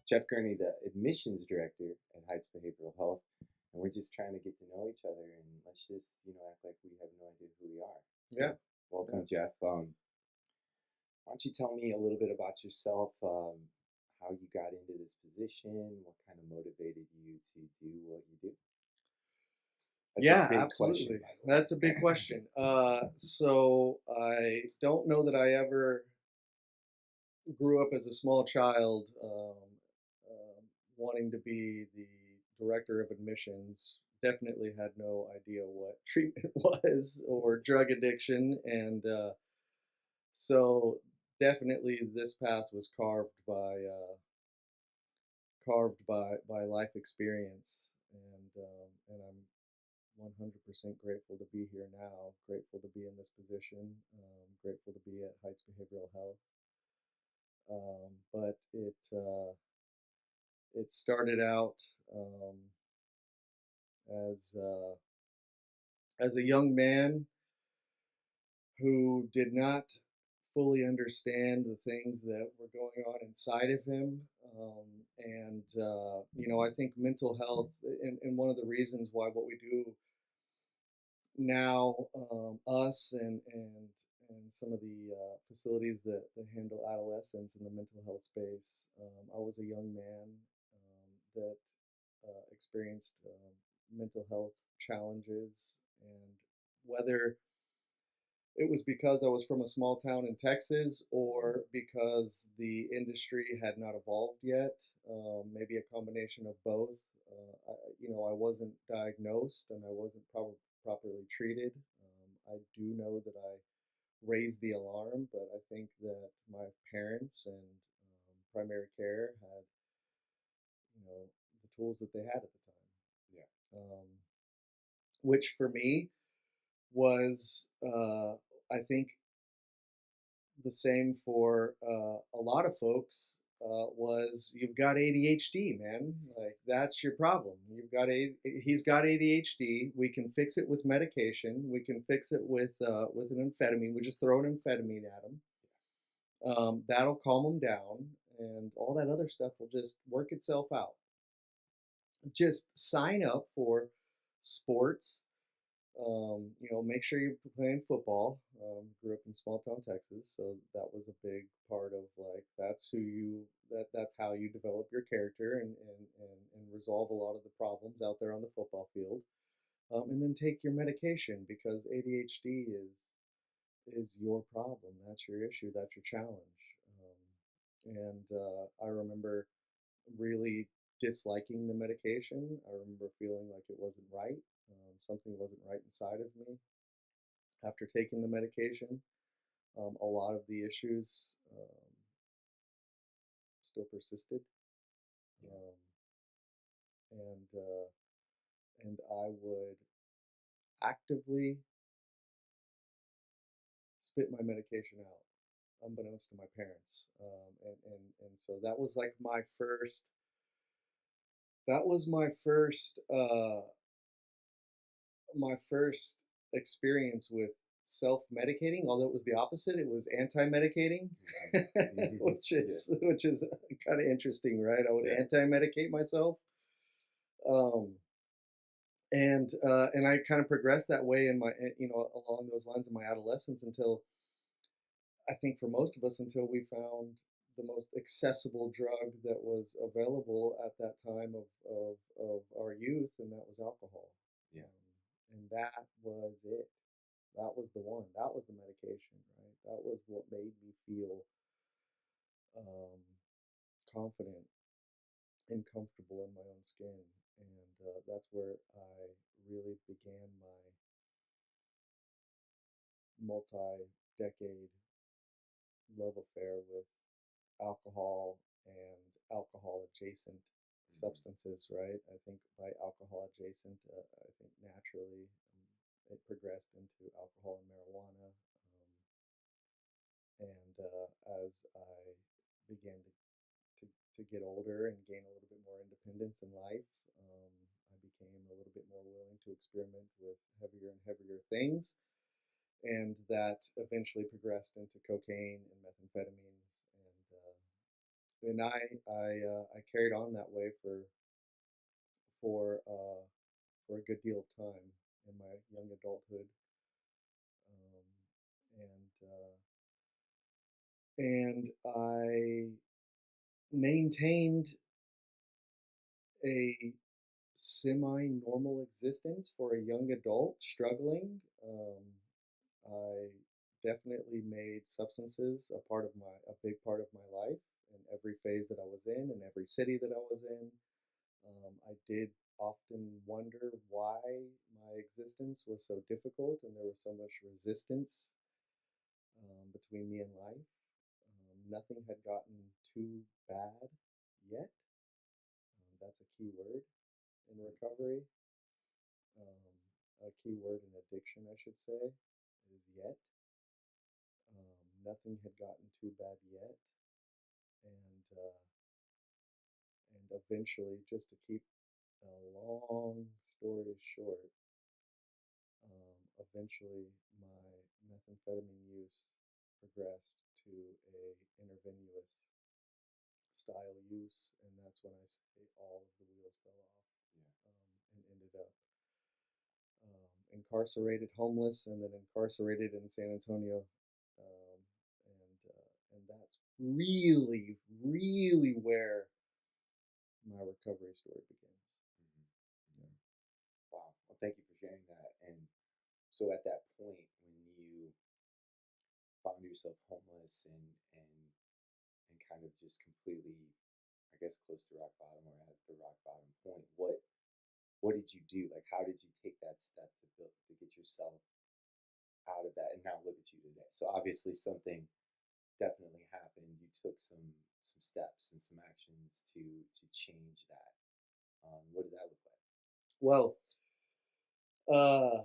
Jeff Gurney, the admissions director at Heights Behavioral Health, and we're just trying to get to know each other, and let's just act like we have no idea who we are. Yeah. So, welcome, Jeff. Why don't you tell me a little bit about yourself? How you got into this position? What kind of motivated you to do what you do? That's a Yeah, big question, absolutely. by the way. That's a big question. So I don't know that I ever grew up as a small child wanting to be the director of admissions. Definitely had no idea what treatment was or drug addiction, and so definitely this path was carved by life experience, and I'm 100% grateful to be here now. Grateful to be in this position. Grateful to be at Heights Behavioral Health. But it started out as as a young man who did not fully understand the things that were going on inside of him. I think mental health, and one of the reasons why what we do now, us and some of the facilities that handle adolescents in the mental health space. I was a young man that experienced mental health challenges, and whether it was because I was from a small town in Texas or because the industry had not evolved yet, maybe a combination of both. I wasn't diagnosed and I wasn't properly treated. I do know that I raised the alarm, but I think that my parents and primary care had, the tools that they had at the Yeah. time, which for me was, I think, the same for a lot of folks. Was you've got ADHD, man. Like that's your problem. He's got ADHD. We can fix it with medication. We can fix it with an amphetamine. We just throw an amphetamine at him. That'll calm him down, and all that other stuff will just work itself out. Just sign up for sports. Make sure you're playing football. Grew up in small town Texas, so that was a big part of like that's how you develop your character and resolve a lot of the problems out there on the football field. And then take your medication because ADHD is your problem. That's your issue. That's your challenge. And I remember really disliking the medication. I remember feeling like it wasn't right. Something wasn't right inside of me. After taking the medication, a lot of the issues still persisted, Yeah. and I would actively spit my medication out, unbeknownst to my parents, and so that was like my first. That was my first experience with self-medicating, although it was the opposite. It was anti-medicating, which is kind of interesting, right? I would Yeah. anti-medicate myself, um, and I kind of progressed that way in along those lines in my adolescence until I think for most of us until we found the most accessible drug that was available at that time of our youth, and that was alcohol. Yeah. And that was it. That was the one. That was the medication, right? That was what made me feel um, confident and comfortable in my own skin. And that's where I really began my multi-decade love affair with alcohol and alcohol adjacent Mhm. substances, right? I think by alcohol adjacent, I think naturally it progressed into alcohol and marijuana. And as I began to get older and gain a little bit more independence in life, I became a little bit more willing to experiment with heavier and heavier things. And that eventually progressed into cocaine and methamphetamines and and I carried on that way for uh, for a good deal of time in my young adulthood, and I maintained a semi-normal existence for a young adult struggling. I definitely made substances a big part of my life in every phase that I was in every city that I was in. I did often wonder why my existence was so difficult and there was so much resistance between me and life. Nothing had gotten too bad yet. That's a key word in recovery. A key word in addiction, I should say, is yet. Nothing had gotten too bad yet, and and eventually, just to keep a long story short, eventually my methamphetamine use progressed to a intravenous style use, and that's when I say all of the wheels fell off, and ended up incarcerated, homeless, and then incarcerated in San Antonio, and that's really, really where my recovery story begins. Mm-hmm. Wow. Well, thank you for sharing that. And so at that point, when you found yourself homeless and kind of just completely, I guess, close to rock bottom or at the rock bottom point, what did you do? Like, how did you take that step to build to get yourself out of that? And now look at you today. So obviously something definitely happened. You took some steps and some actions to change that. What did that look like? Well, uh,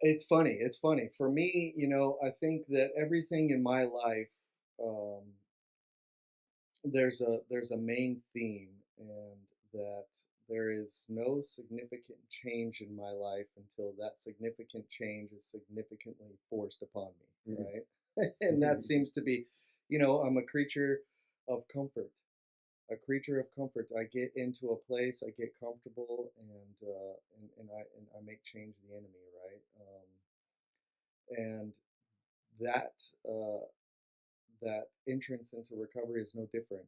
it's funny. It's funny for me. I think that everything in my life, um, there's a main theme, and that there is no significant change in my life until that significant change is significantly forced upon me, Mm-hmm. right? And that seems to be, I'm a creature of comfort. A creature of comfort. I get into a place, I get comfortable, and I make change the enemy, right? And that uh, that entrance into recovery is no different.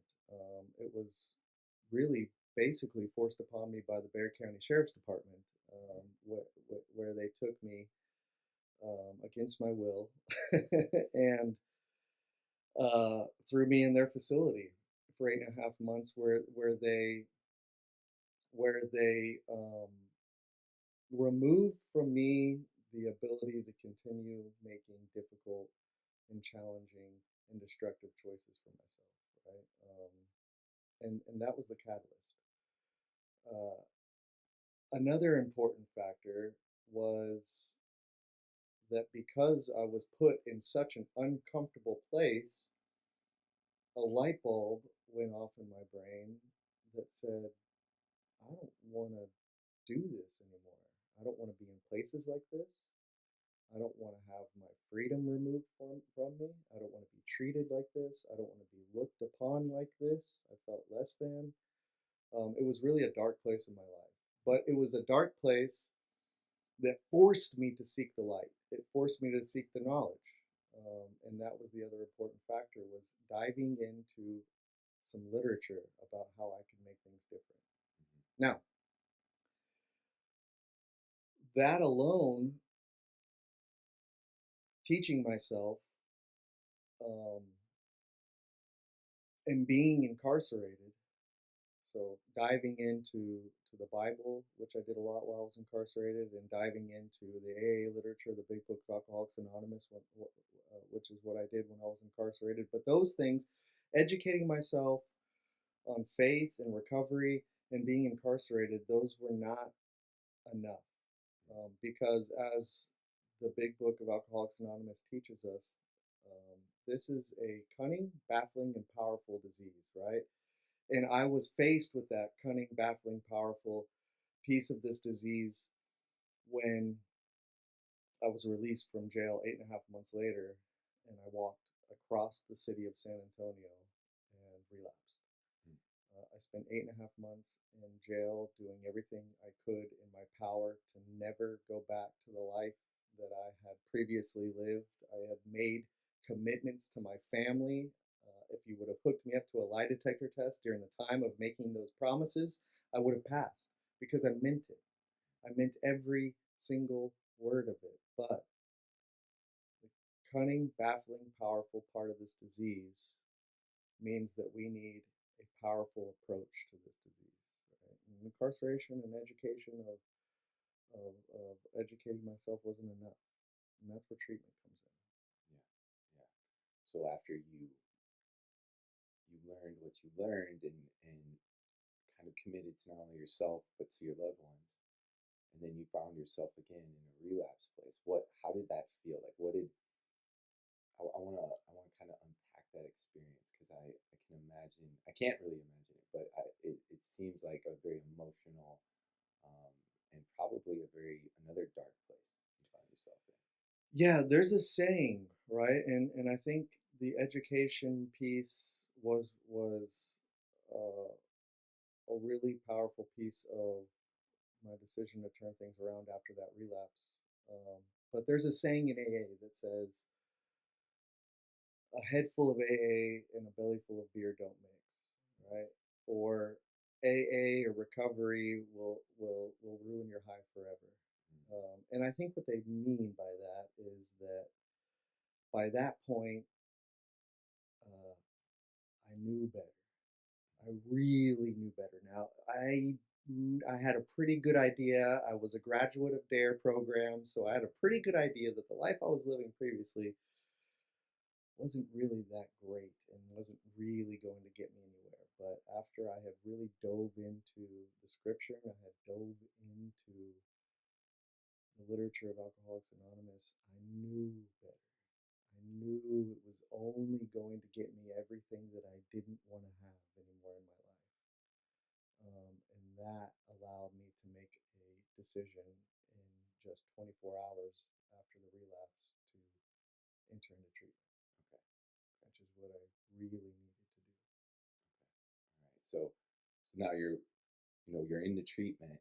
It was really basically forced upon me by the Bexar County Sheriff's Department, where they took me against my will and threw me in their facility for 8.5 months, where they removed from me the ability to continue making difficult and challenging and destructive choices for myself, right? And that was the catalyst. Uh, Another important factor was that because I was put in such an uncomfortable place, a light bulb went off in my brain that said, I don't want to do this anymore. I don't want to be in places like this. I don't want to have my freedom removed from me. I don't want to be treated like this. I don't want to be looked upon like this. I felt less than. It was really a dark place in my life. But it was a dark place that forced me to seek the light. It forced me to seek the knowledge. And that was the other important factor, was diving into some literature about how I could make things different. Now, that alone, teaching myself um, and being incarcerated, so diving into the Bible, which I did a lot while I was incarcerated, and diving into the AA literature, the Big Book of Alcoholics Anonymous, which is what I did when I was incarcerated. But those things, educating myself on faith and recovery and being incarcerated, those were not enough. Because as the Big Book of Alcoholics Anonymous teaches us, this is a cunning, baffling, and powerful disease, right? And I was faced with that cunning, baffling, powerful piece of this disease when I was released from jail 8.5 months later, and I walked across the city of San Antonio and relapsed. Mm. I spent 8.5 months in jail doing everything I could in my power to never go back to the life that I had previously lived. I had made commitments to my family. If you would have hooked me up to a lie detector test during the time of making those promises, I would have passed because I meant it. I meant every single word of it. But the cunning, baffling, powerful part of this disease means that we need a powerful approach to this disease. Right? And incarceration and education of educating myself wasn't enough. And that's where treatment comes in. Yeah, yeah. So after you learned what you learned and kind of committed to not only yourself but to your loved ones, and then you found yourself again in a relapse place. How did that feel? Like, what did I want to kind of unpack that experience because I can imagine I can't really imagine it, but it seems like a very emotional um, and probably a very another dark place you found yourself in. Yeah, there's a saying, right? And I think the education piece was a really powerful piece of my decision to turn things around after that relapse. But there's a saying in AA that says, "A head full of AA and a belly full of beer don't mix," right? Or AA or recovery will ruin your high forever. And I think what they mean by that is that by that point, uh, I knew better. I really knew better. Now, I had a pretty good idea. I was a graduate of DARE program, so I had a pretty good idea that the life I was living previously wasn't really that great and wasn't really going to get me anywhere. But after I had really dove into the scripture, I had dove into the literature of Alcoholics Anonymous, I knew better. I knew it was only going to get me everything that I didn't want to have anymore in my life. And that allowed me to make a decision in just 24 hours after the relapse to enter into treatment, Okay, which is what I really needed to do. all right. So now you're in the treatment.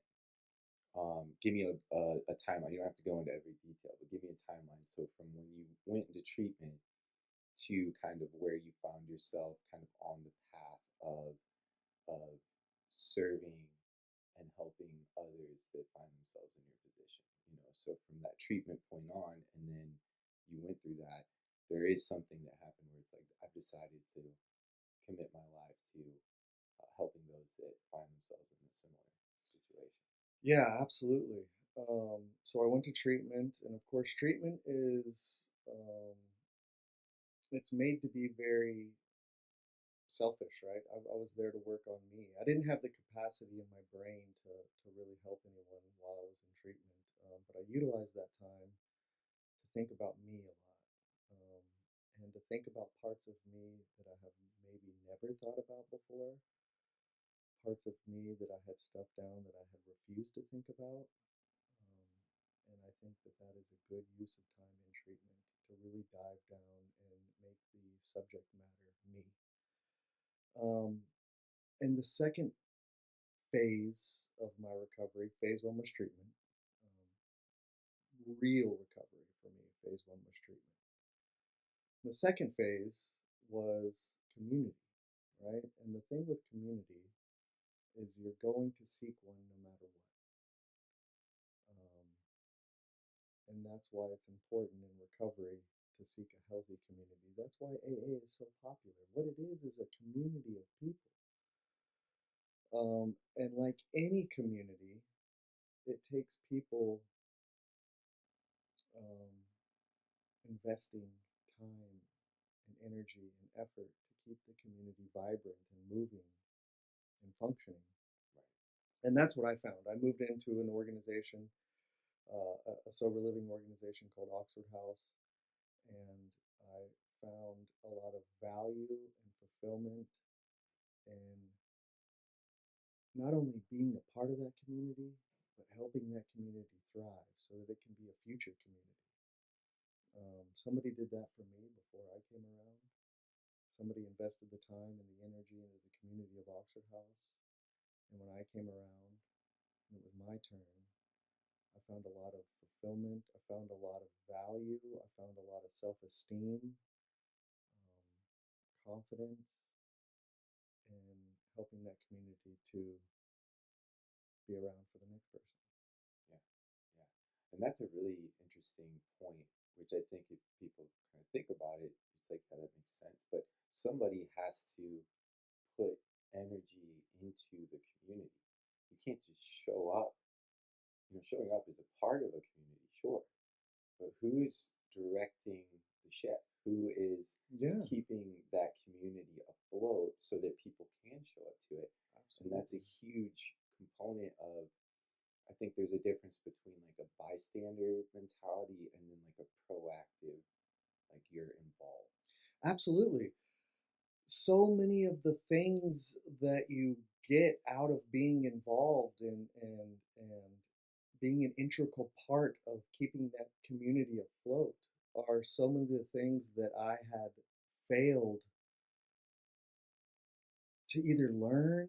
Give me a timeline. You don't have to go into every detail, but give me a timeline. So from when you went into treatment to kind of where you found yourself kind of on the path of serving and helping others that find themselves in your position. So from that treatment point on, and then you went through that, there is something that happened where it's like I've decided to commit my life to helping those that find themselves in a similar situation. Yeah, absolutely. So I went to treatment, and of course, treatment is it's made to be very selfish, right? I was there to work on me. I didn't have the capacity in my brain to really help anyone while I was in treatment, but I utilized that time to think about me a lot, um, and to think about parts of me that I have maybe never thought about before, parts of me that I had stuffed down that I had refused to think about. And I think that that is a good use of time in treatment to really dive down and make the subject matter me. Um, and the second phase of my recovery, phase one was treatment. Real recovery for me, phase one was treatment. The second phase was community, right? And the thing with community is you're going to seek one no matter what. Um, and that's why it's important in recovery to seek a healthy community. That's why AA is so popular. What it is a community of people. And like any community, it takes people um, investing time and energy and effort to keep the community vibrant and moving and functioning. Right. And that's what I found. I moved into an organization, a sober living organization called Oxford House, and I found a lot of value and fulfillment in not only being a part of that community, but helping that community thrive so that it can be a future community. Somebody did that for me before I came around. Somebody invested the time and the energy into the community of Oxford House. And when I came around and it was my turn, I found a lot of fulfillment. I found a lot of value. I found a lot of self esteem, confidence, and helping that community to be around for the next person. Yeah, yeah. And that's a really interesting point, which I think if people kind of think about it, it's like, yeah, that makes sense. But somebody has to put energy into the community. You can't just show up. Showing up is a part of a community, sure, but who's directing the ship? Who is Yeah, keeping that community afloat so that people can show up to it? And that's a absolutely. huge component of, I think there's a difference between like a bystander mentality and then like a proactive, like you're involved. Absolutely. So many of the things that you get out of being involved and being an integral part of keeping that community afloat are some of the things that I had failed to either learn,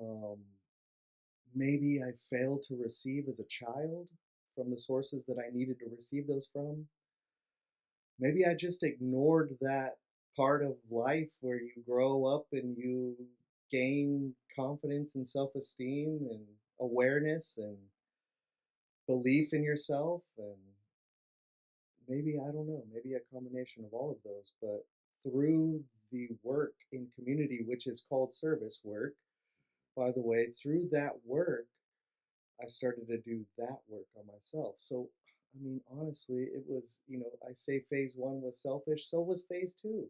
um, maybe I failed to receive as a child from the sources that I needed to receive those from. Maybe I just ignored that part of life where you grow up and you gain confidence and self esteem and awareness and belief in yourself. And maybe, I don't know, maybe a combination of all of those. But through the work in community, which is called service work, by the way, through that work, I started to do that work on myself. So, I mean, honestly, it was, I say phase one was selfish, so was phase two.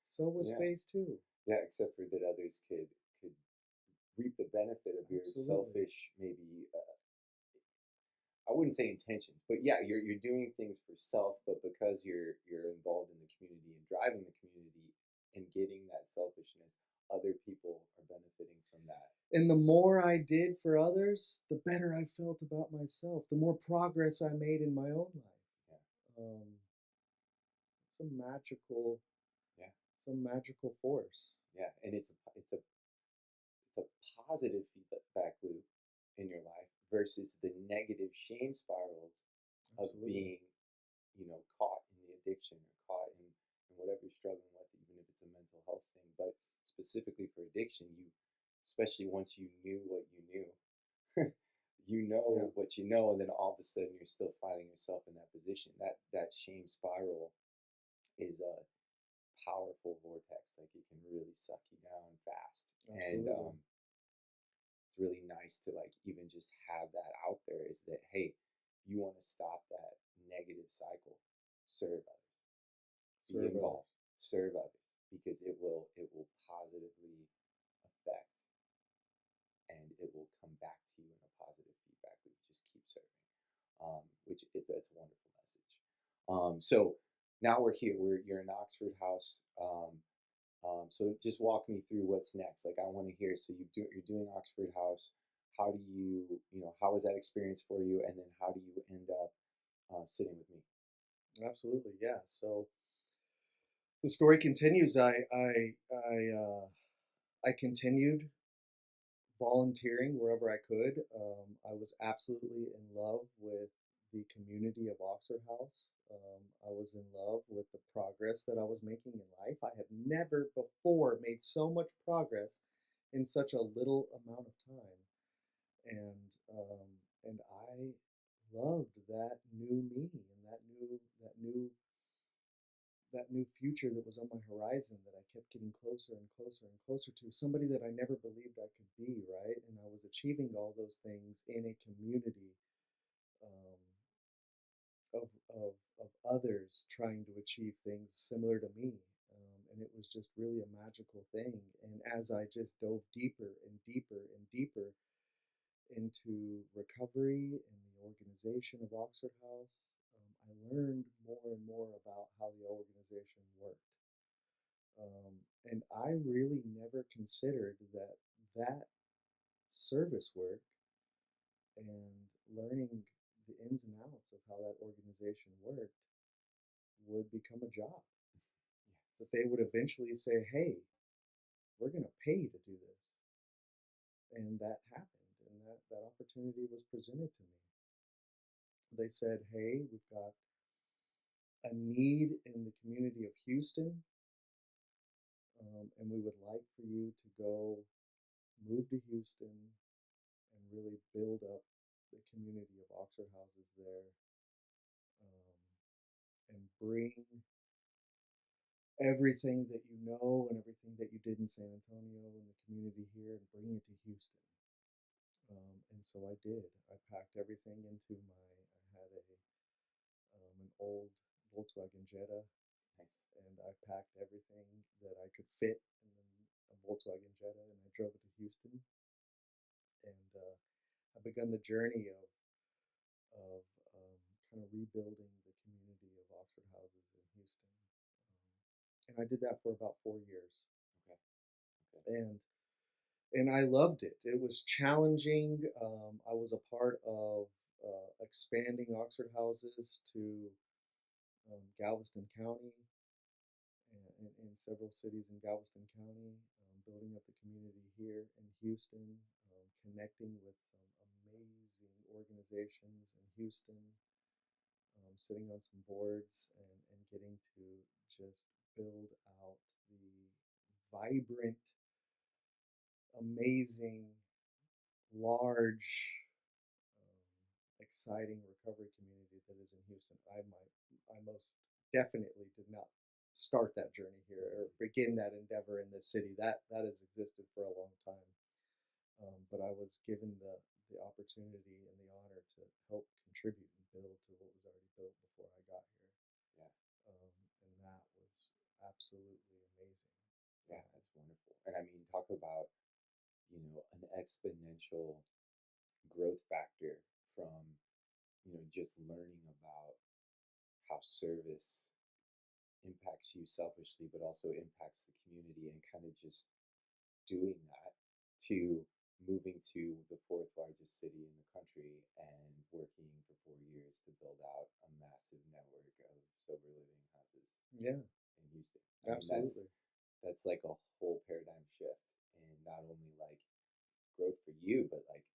So was Yeah, phase two. yeah. Except for that, others could reap the benefit of your Absolutely. selfish, maybe I wouldn't say intentions, but yeah, you're doing things for self, but because you're involved in the community and driving the community and getting that selfishness, other people are benefiting from that. And the more I did for others, the better I felt about myself, the more progress I made in my own life. Yeah, It's a magical, yeah, it's a magical force. yeah, and it's a positive feedback loop in your life versus the negative shame spirals of Absolutely. being, caught in the addiction or caught in whatever you're struggling with, even if it's a mental health thing. But specifically for addiction, especially once you knew what you knew, you Yeah, know what you know, and then all of a sudden you're still finding yourself in that position. That shame spiral is a powerful vortex. Like it can really suck you down fast, and absolutely. it's really nice to like even just have that out there. Is that, hey, if you want to stop that negative cycle, serve others, be Serve others. involved, serve others, because it will positively affect and it will come back to you in a positive feedback loop. Just keep serving, which it's a wonderful message. So now we're here. You're in Oxford House. So just walk me through what's next. Like I want to hear. So you're doing Oxford House. How do how was that experience for you? And then how do you end up sitting with me? Absolutely. Yeah. So the story continues. I continued volunteering wherever I could. I was absolutely in love with the community of Oxford House. I was in love with the progress that I was making in life. I had never before made so much progress in such a little amount of time, and I loved that new me and that new future that was on my horizon that I kept getting closer and closer and closer to, somebody that I never believed I could be, right? And I was achieving all those things in a community um, of others trying to achieve things similar to me. And it was just really a magical thing. And as I just dove deeper and deeper and deeper into recovery and the organization of Oxford House, I learned more and more about how the organization worked. And I really never considered that service work and learning the ins and outs of how that organization worked would become a job. That they would eventually say, hey, we're going to pay you to do this. And that happened, and that opportunity was presented to me. They said, hey, we've got a need in the community of Houston, and we would like for you to go move to Houston and really build up the community of Oxford houses there, and bring everything that you know and everything that you did in San Antonio and the community here and bring it to Houston. And so I did. I packed everything into I had an old Volkswagen Jetta. Nice. And I packed everything that I could fit in a Volkswagen Jetta, and I drove it to Houston. And I begun the journey of kind of rebuilding the community of Oxford houses in Houston. And I did that for about 4 years. Okay. Okay. And I loved it. It was challenging. I was a part of expanding Oxford houses to Galveston County and in several cities in Galveston County, building up the community here in Houston, connecting with some amazing organizations in Houston, sitting on some boards and getting to just build out the vibrant, amazing, large, exciting recovery community that is in Houston. I most definitely did not start that journey here or begin that endeavor in this city. That has existed for a long time. But I was given the opportunity and the honor to help contribute and build to what was already built before I got here. Yeah. And that was absolutely amazing. Yeah, that's wonderful. And I mean, talk about, an exponential growth factor from, just learning about how service impacts you selfishly, but also impacts the community, and kind of just doing that to moving to the fourth largest city in the country and working for 4 years to build out a massive network of sober living houses Yeah, in Houston. I mean, absolutely. that's like a whole paradigm shift, and not only like growth for you, but like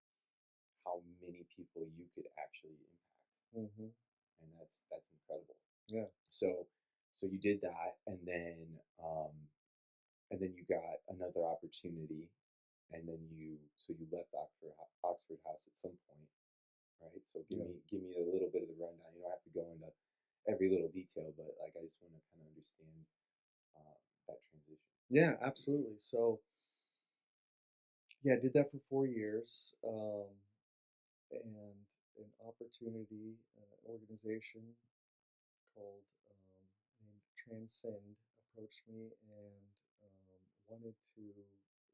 how many people you could actually impact, Mm-hmm. and that's incredible. Yeah. So you did that, and then you got another opportunity, and then you left Oxford House at some point, right? So Yeah. give me a little bit of the rundown. You don't have to go into every little detail, but like I just want to kind of understand that transition. Yeah, absolutely. So yeah, I did that for 4 years, and an opportunity, organization called named Transcend approached me and wanted to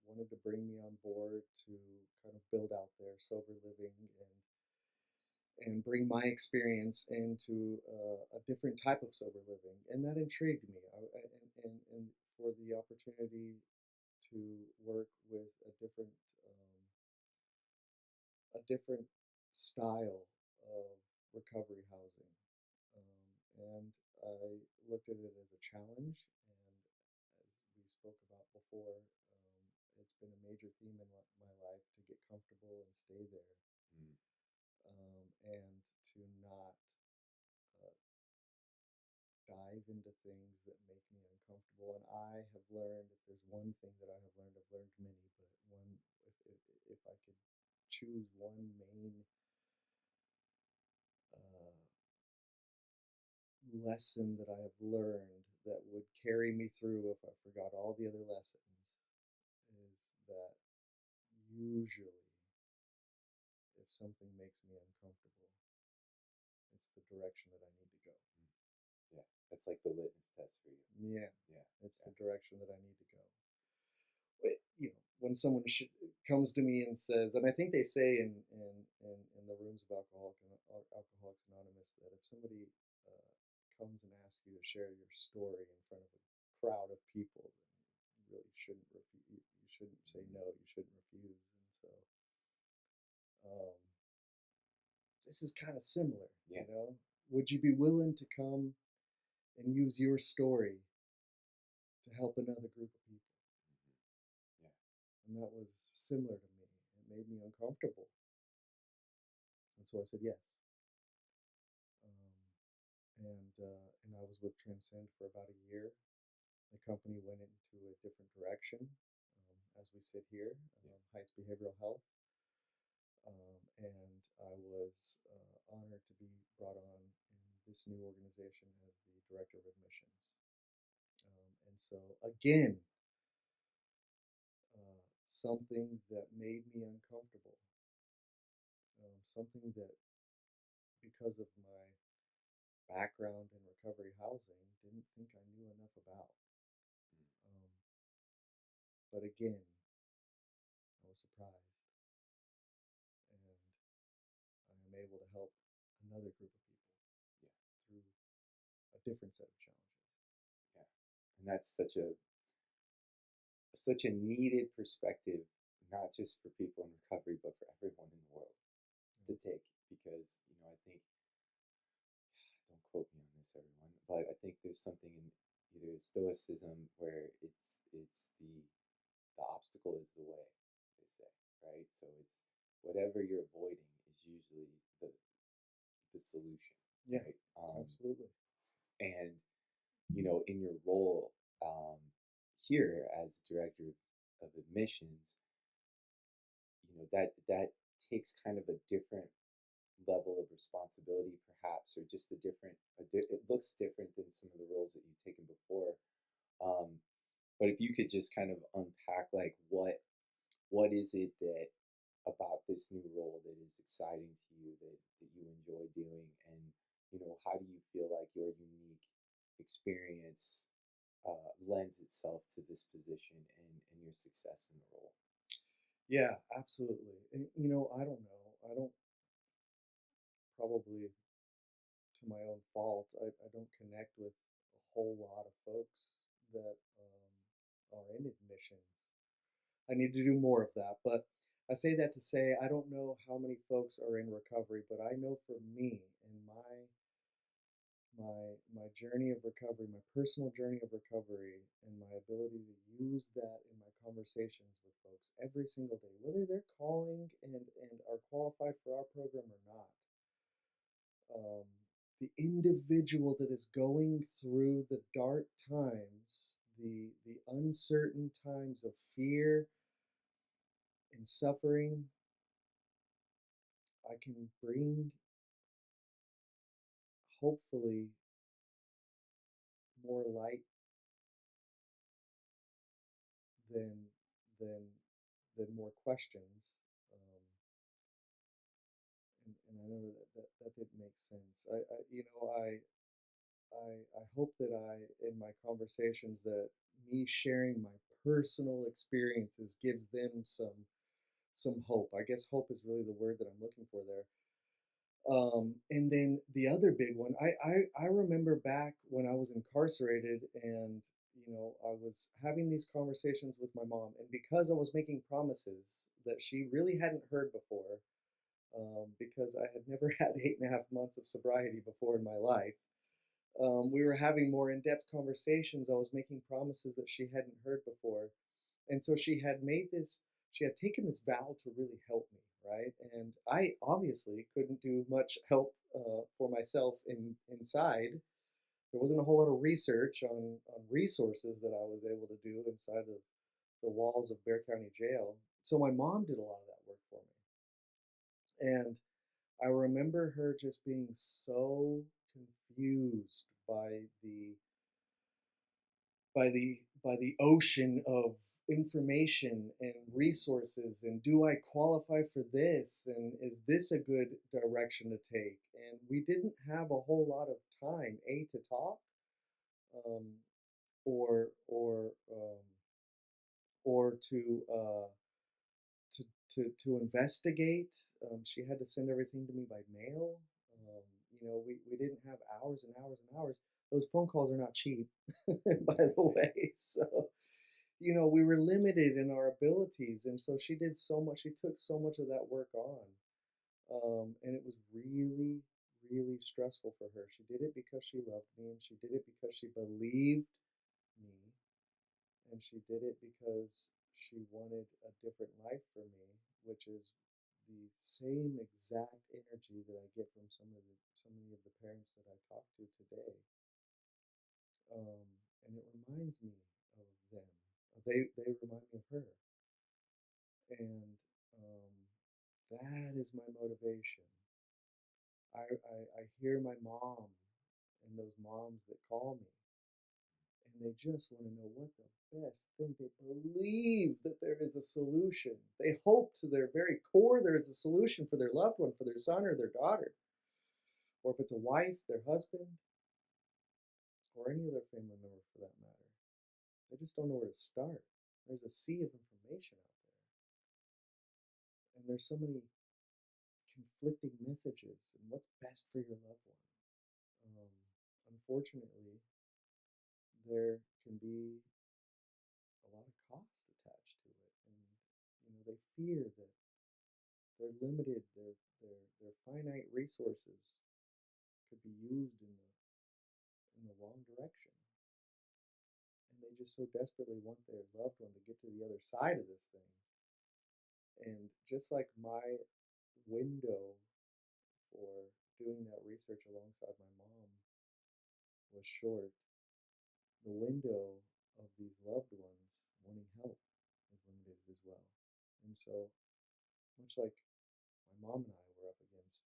wanted to bring me on board to kind of build out their sober living and bring my experience into a different type of sober living, and that intrigued me. And for the opportunity to work with a different style of recovery housing. And I looked at it as a challenge. And as we spoke about before, it's been a major theme in my life to get comfortable and stay there, Mm. and to not uh, dive into things that make me uncomfortable. And I have learned, if there's one thing that I have learned, I've learned many, but if I could choose one main uh, lesson that I have learned that would carry me through if I forgot all the other lessons, is that usually if something makes me uncomfortable, it's the direction that I need to go. Yeah, that's like the litmus test for you. Yeah, Yeah, it's yeah. the direction that I need to go. When someone comes to me and says, and I think they say in the rooms of Alcoholics Anonymous, that if somebody comes and asks you to share your story in front of a crowd of people, then you really shouldn't refuse. You shouldn't say no. You shouldn't refuse. And so, um, this is kind of similar, Yeah. Would you be willing to come and use your story to help another group of people? Yeah. And that was similar to me. It made me uncomfortable. And so I said yes. And I was with Transcend for about a year. The company went into a different direction as we sit here, Heights Behavioral Health. And I was honored to be brought on in this new organization as the director of admissions. And so, again, something that made me uncomfortable, something that, because of my background in recovery housing, didn't think I knew enough about. Um, but again, I was surprised, and I am able to help another group of people, through a different set of challenges. Yeah. And that's such a needed perspective, not just for people in recovery, but for everyone in the world to take. Because, I think, don't quote me on this, everyone, but I think there's something in either stoicism where it's the obstacle is the way, they say, right? So it's whatever you're avoiding is usually the solution, Yeah, right? absolutely. And in your role um, here as director of admissions, that takes kind of a different level of responsibility, perhaps, or just it looks different than some of the roles that you've taken before. Um, but if you could just kind of unpack, like, what is it that about this new role that is exciting to you, that you enjoy doing, and how do you feel like your unique experience lends itself to this position and your success in the role? Yeah, absolutely. And, I don't know. I don't, probably to my own fault, I don't connect with a whole lot of folks that are in admissions. I need to do more of that. But I say that to say I don't know how many folks are in recovery, but I know for me and my journey of recovery, my personal journey of recovery, and my ability to use that in my conversations with folks every single day, whether they're calling and are qualified for our program or not. Um, the individual that is going through the dark times, the uncertain times of fear and suffering, I can bring, hopefully, more light than than than more questions. Um, and I know that didn't make sense. I hope that in my conversations, that me sharing my personal experiences gives them some hope. I guess hope is really the word that I'm looking for there. And then the other big one, I remember back when I was incarcerated, and I was having these conversations with my mom, and because I was making promises that she really hadn't heard before, because I had never had 8.5 months of sobriety before in my life. We were having more in-depth conversations. I was making promises that she hadn't heard before, and so she had taken this vow to really help me, right? And I obviously couldn't do much help for myself inside. There wasn't a whole lot of research on resources that I was able to do inside of the walls of Bear County Jail. So my mom did a lot of that work for me. And I remember her just being so confused by the ocean of information and resources, and do I qualify for this, and is this a good direction to take? And we didn't have a whole lot of time, to talk, um, or or um, or to investigate. She had to send everything to me by mail. We didn't have hours and hours and hours. Those phone calls are not cheap, by the way. So, we were limited in our abilities. And so she did so much, she took so much of that work on. And it was really, really stressful for her. She did it because she loved me, and she did it because she believed me, and she did it because she wanted a different life for me, which is the same exact energy that I get from so many of the parents that I talk to today. And it reminds me of them. They remind me of her, and um, that is my motivation. I hear my mom and those moms that call me, and they just want to know what the best thing. They believe that there is a solution. They hope to their very core there is a solution for their loved one, for their son or their daughter, or if it's a wife, their husband, or any other family member for that matter. They just don't know where to start. There's a sea of information out there, and there's so many conflicting messages and what's best for your loved one. Um, Unfortunately, there can be a lot of cost attached to it, and they fear that they're limited, their finite resources could be used in the wrong direction, and they just so desperately want their loved one to get to the other side of this thing. And just like my window for doing that research alongside my mom was short, the window of these loved ones wanting help is limited as well. And so, much like my mom and I were up against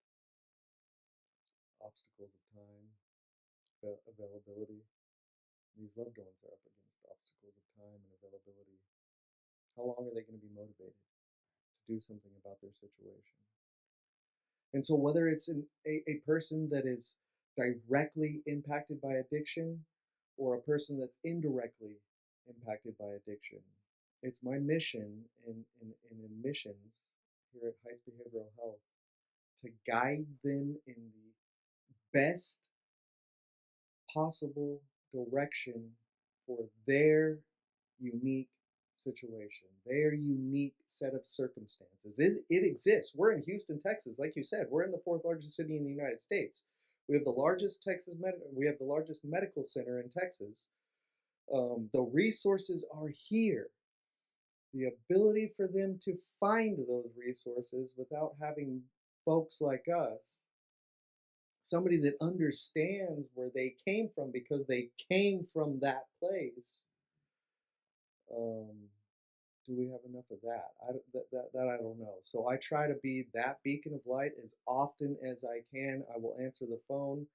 obstacles of time, availability, these loved ones are up against obstacles of time and availability. How long are they going to be motivated to do something about their situation? And so, whether it's a person that is directly impacted by addiction or a person that's indirectly impacted by addiction, it's my mission in admissions here at Heights Behavioral Health to guide them in the best possible direction for their unique situation, their unique set of circumstances. It exists. We're in Houston, Texas. Like you said, we're in the fourth largest city in the United States. We have the largest we have the largest medical center in Texas. The resources are here. The ability for them to find those resources without having folks like us, somebody that understands where they came from because they came from that place. Um, do we have enough of that? That I don't know. So I try to be that beacon of light as often as I can. I will answer the phone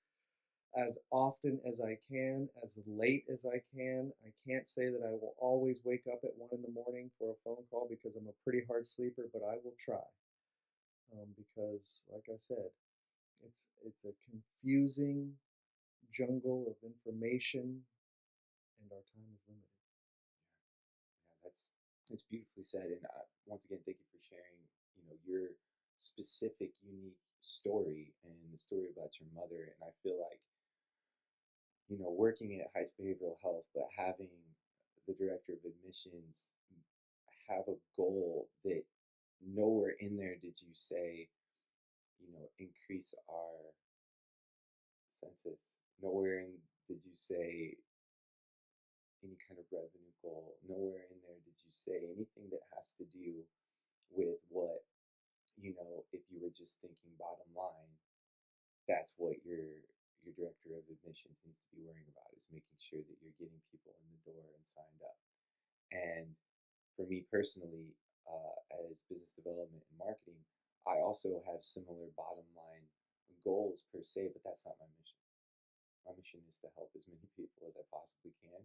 as often as I can, as late as I can. I can't say that I will always wake up at 1 in the morning for a phone call because I'm a pretty hard sleeper, but I will try. Because, like I said, it's a confusing jungle of information, and our time is limited. Yeah, that's beautifully said. And once again, thank you for sharing, your specific, unique story and the story about your mother. And I feel like, working at Heights Behavioral Health, but having the director of admissions have a goal that nowhere in there did you say, increase our census. Nowhere in did you say any kind of revenue goal. Nowhere in there did you say anything that has to do with what, if you were just thinking bottom line, that's what your director of admissions needs to be worrying about, is making sure that you're getting people in the door and signed up. And for me personally, as business development and marketing, I also have similar bottom line goals per se, but that's not my mission. My mission is to help as many people as I possibly can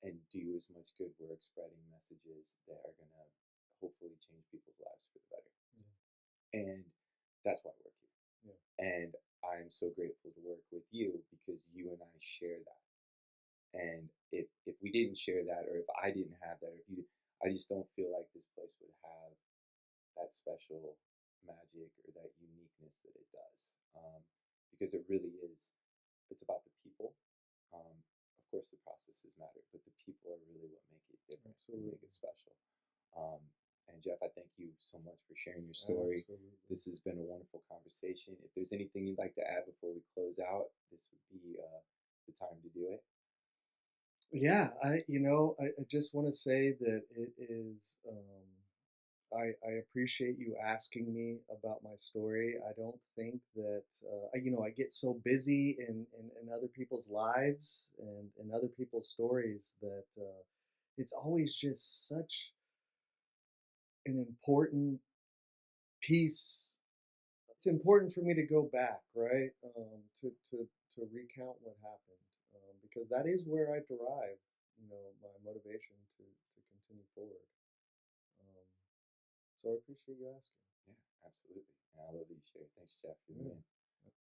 and do as much good work spreading messages that are going to hopefully change people's lives for the better. Yeah. And that's why I work here. Yeah. And I'm so grateful to work with you because you and I share that. And if we didn't share that, or if I didn't have that, or if you, I just don't feel like this place would have that special magic or that uniqueness that it does. Because it really is, it's about the people. Of course, the processes matter, but the people are really what make it different, and Absolutely. make it special. Um, And Jeff, I thank you so much for sharing your story. Absolutely. This has been a wonderful conversation. If there's anything you'd like to add before we close out, this would be the time to do it. Yeah, I just want to say that it is. I appreciate you asking me about my story. I don't think that I get so busy in other people's lives and in other people's stories that it's always just such an important piece. It's important for me to go back, right? To recount what happened, because that is where I derive, my motivation to continue forward. Um, so I appreciate you asking. Yeah, absolutely. And I love that you shared. Thanks, Jeff. You're the Yeah. man.